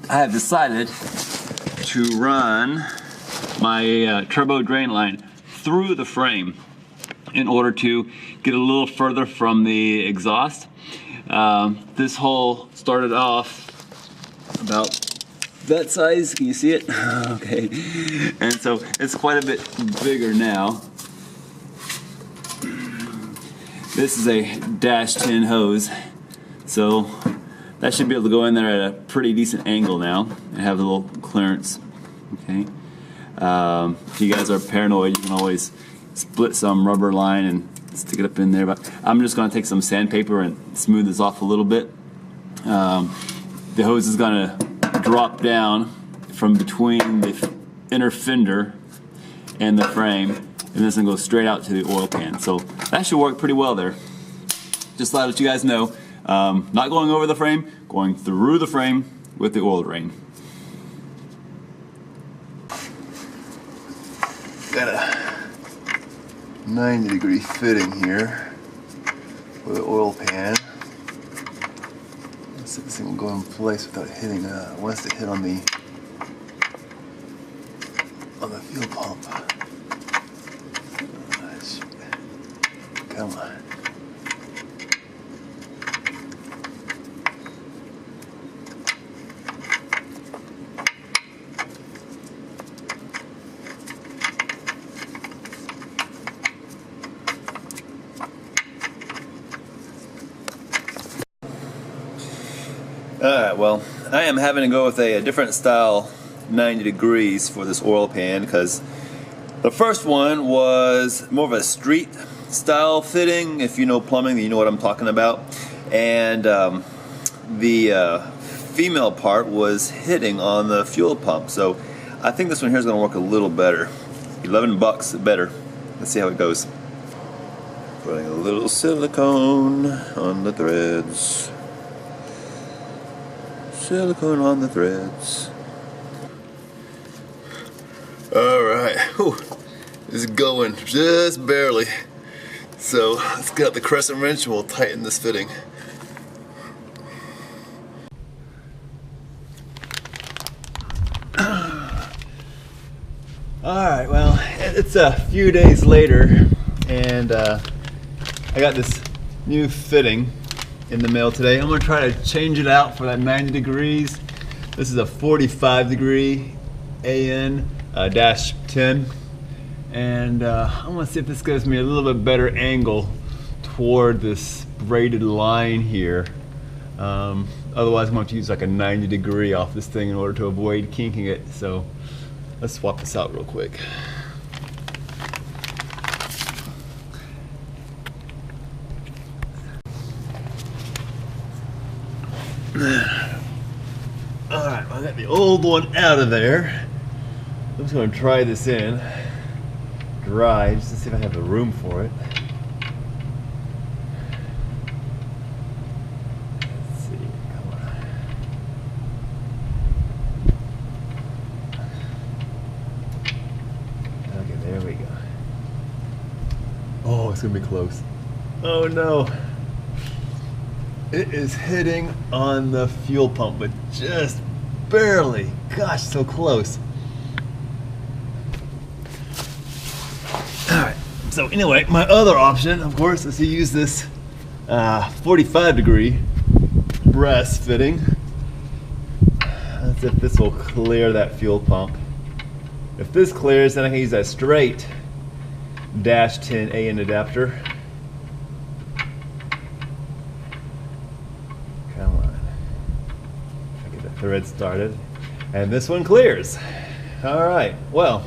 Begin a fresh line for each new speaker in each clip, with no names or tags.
I have decided to run my turbo drain line through the frame in order to get a little further from the exhaust. This hole started off about that size. Can you see it? Okay. And so it's quite a bit bigger now. This is a -10 hose, so that should be able to go in there at a pretty decent angle now and have a little clearance. Okay. If you guys are paranoid, you can always split some rubber line and stick it up in there. But I'm just going to take some sandpaper and smooth this off a little bit. The hose is going to drop down from between the inner fender and the frame, and this is going to go straight out to the oil pan. So that should work pretty well there. Just thought I'd let you guys know. Not going over the frame, going through the frame with the oil drain.
Got a 90-degree fitting here for the oil pan. Let's see if this thing will go in place without hitting. Wants to hit on the fuel pump. Come on.
Alright, well, I am having to go with a different style 90 degrees for this oil pan, because the first one was more of a street style fitting. If you know plumbing, you know what I'm talking about. And the female part was hitting on the fuel pump. So I think this one here is going to work a little better. $11 better. Let's see how it goes. Putting a little silicone on the threads. Silicone on the threads. Alright, it's going just barely. So let's get out the crescent wrench and we'll tighten this fitting. Alright, well, it's a few days later, and I got this new fitting in the mail today. I'm going to try to change it out for that 90 degrees. This is a 45 degree AN -10, and I'm going to see if this gives me a little bit better angle toward this braided line here. Otherwise I'm going to have to use like a 90 degree off this thing in order to avoid kinking it. So let's swap this out real quick. Alright, well, I got the old one out of there. I'm just going to try this in dry just to see if I have the room for it. Let's see, come on. Okay, there we go. Oh, it's going to be close. Oh no. It is hitting on the fuel pump, but just barely. Gosh, so close. Alright, so anyway, my other option, of course, is to use this 45 degree brass fitting. Let's see if this will clear that fuel pump. If this clears, then I can use that straight -10 AN adapter. Thread started, and this one clears. All right, well,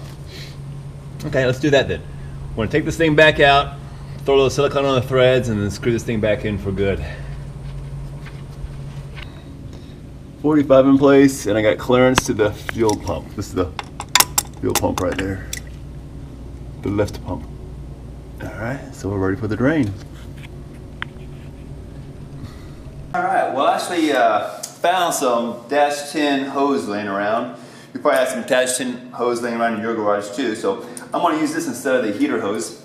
okay, let's do that then. I'm going to take this thing back out, throw a little silicone on the threads, and then screw this thing back in for good. 45 in place, and I got clearance to the fuel pump. This is the fuel pump right there. The lift pump. Alright, so we're ready for the drain. Alright, well actually found some dash 10 hose laying around. You probably have some dash 10 hose laying around in your garage too, so I'm going to use this instead of the heater hose.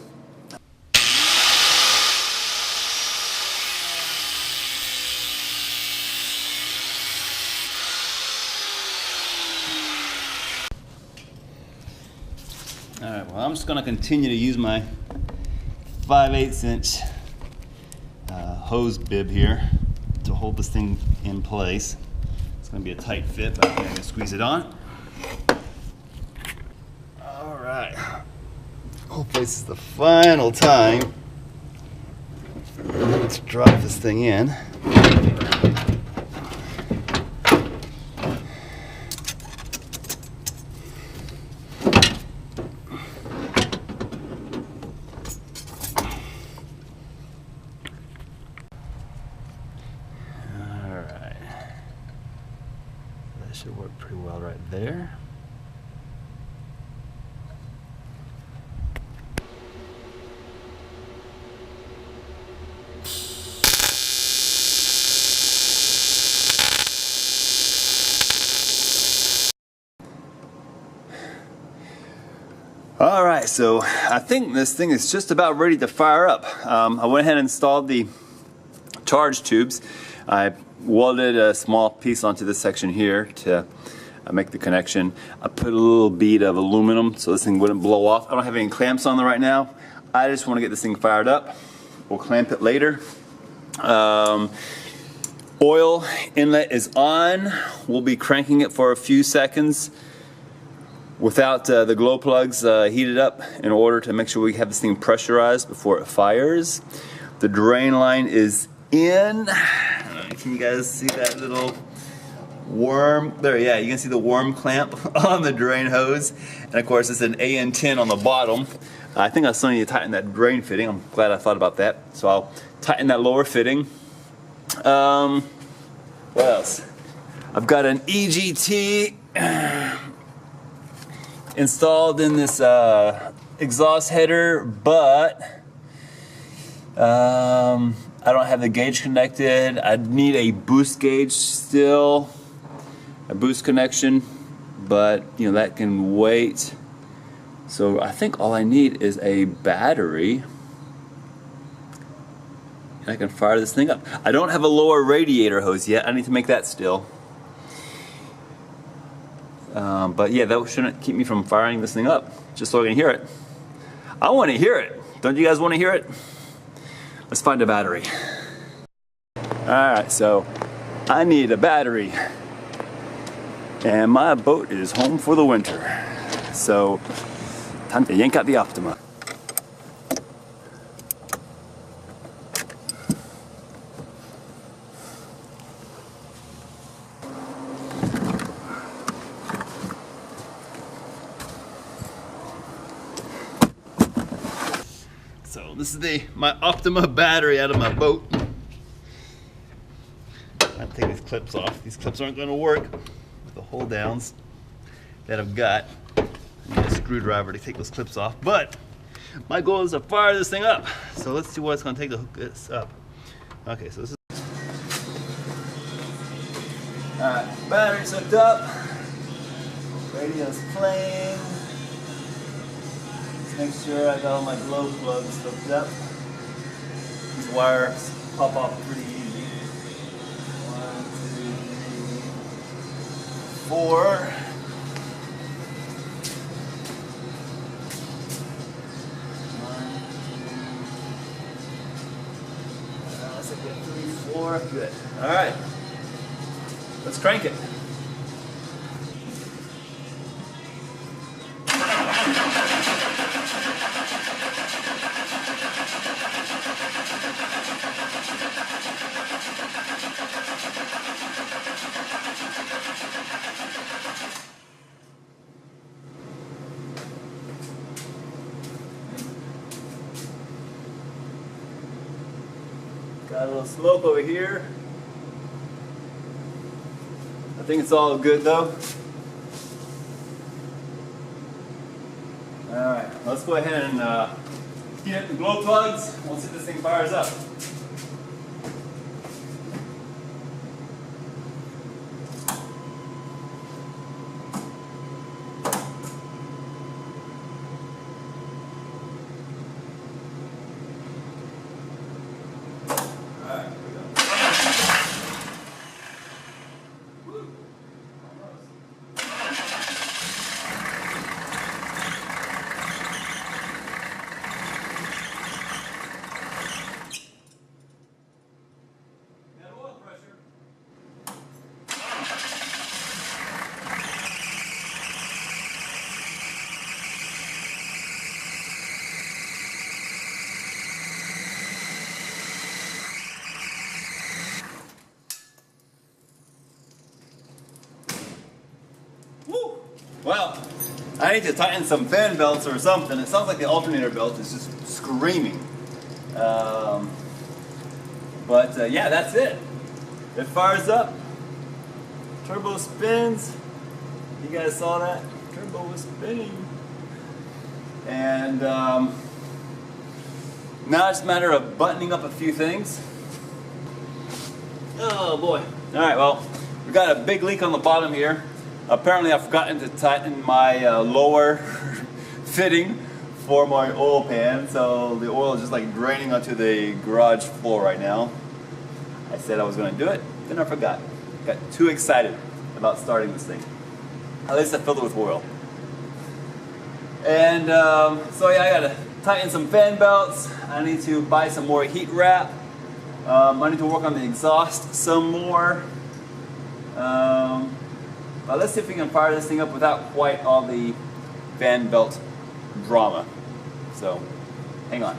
Alright, well I'm just going to continue to use my 5/8 inch hose bib here to hold this thing in place. It's going to be a tight fit, but I think I can squeeze it on. Alright, hopefully this is the final time to drop this thing in. That should work pretty well right there. All right, so I think this thing is just about ready to fire up. I went ahead and installed the charge tubes. I welded a small piece onto this section here to make the connection. I put a little bead of aluminum so this thing wouldn't blow off. I don't have any clamps on there right now. I just want to get this thing fired up. We'll clamp it later. Oil inlet is on. We'll be cranking it for a few seconds without the glow plugs heated up in order to make sure we have this thing pressurized before it fires. The drain line is in. Can you guys see that little worm? There, yeah, you can see the worm clamp on the drain hose. And of course it's an AN10 on the bottom. I think I still need to tighten that drain fitting. I'm glad I thought about that. So I'll tighten that lower fitting. What else? I've got an EGT installed in this exhaust header, but I don't have the gauge connected. I need a boost gauge still, a boost connection, but you know that can wait. So I think all I need is a battery, and I can fire this thing up. I don't have a lower radiator hose yet. I need to make that still. But yeah, that shouldn't keep me from firing this thing up, just so I can hear it. I want to hear it. Don't you guys want to hear it? Let's find a battery. Alright, so I need a battery. And my boat is home for the winter. So, time to yank out the Optima. So this is my Optima battery out of my boat. I'll take these clips off. These clips aren't going to work with the hold downs that I've got. I need a screwdriver to take those clips off. But my goal is to fire this thing up. So let's see what it's going to take to hook this up. Okay, so this is... Alright, battery's hooked up. Radio's playing. Make sure I got all my glow plugs hooked up. These wires pop off pretty easy. 1, 2, 3, 4. Let's get 3, 4. Good. All right. Let's crank it. Got a little smoke over here. think it's all good though. Alright, let's go ahead and heat up the glow plugs. We'll see if this thing fires up. Well, I need to tighten some fan belts or something. It sounds like the alternator belt is just screaming. Yeah, that's it. It fires up. Turbo spins. You guys saw that? Turbo was spinning. And now it's a matter of buttoning up a few things. Oh boy. Alright, well, we've got a big leak on the bottom here. Apparently I've forgotten to tighten my lower fitting for my oil pan, so the oil is just like draining onto the garage floor right now. I said I was going to do it, then I forgot. Got too excited about starting this thing. At least I filled it with oil. And so yeah, I got to tighten some fan belts. I need to buy some more heat wrap. I need to work on the exhaust some more. But let's see if we can fire this thing up without quite all the fan belt drama. So, hang on.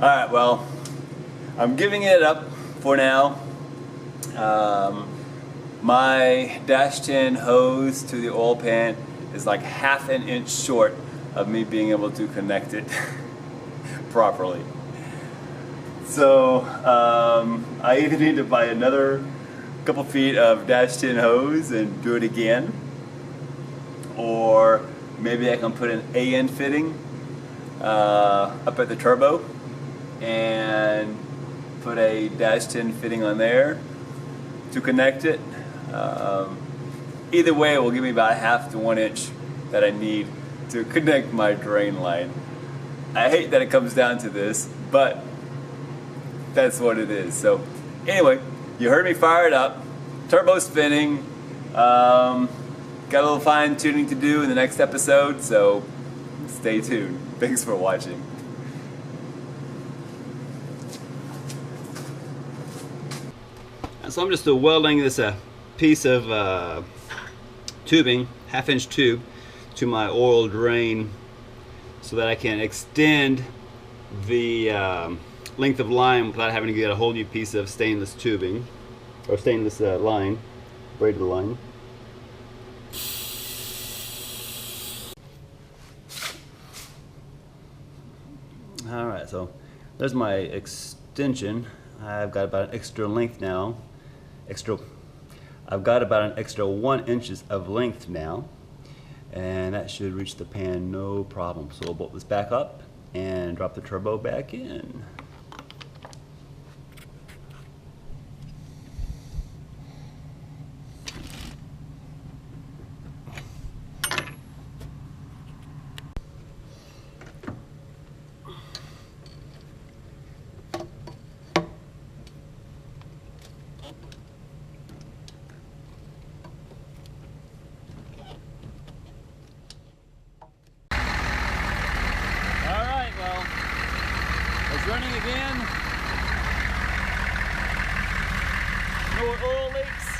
Alright, well, I'm giving it up for now. My dash 10 hose to the oil pan is like ½ an inch short of me being able to connect it properly. So I either need to buy another couple feet of dash 10 hose and do it again, or maybe I can put an AN fitting up at the turbo and put a dash 10 fitting on there to connect it. Either way, it will give me about ½ to 1 inch that I need to connect my drain line. I hate that it comes down to this, but that's what it is. So anyway, you heard me fire it up, turbo spinning. Got a little fine tuning to do in the next episode, so stay tuned. Thanks for watching. So I'm just welding this piece of tubing, ½ inch tube, to my oil drain so that I can extend the length of line without having to get a whole new piece of stainless tubing, or stainless line, braided line. Alright, so there's my extension. I've got about an extra length now. I've got about an extra 1 inch of length now, and that should reach the pan no problem. So we'll bolt this back up and drop the turbo back in. It's running again. No oil leaks.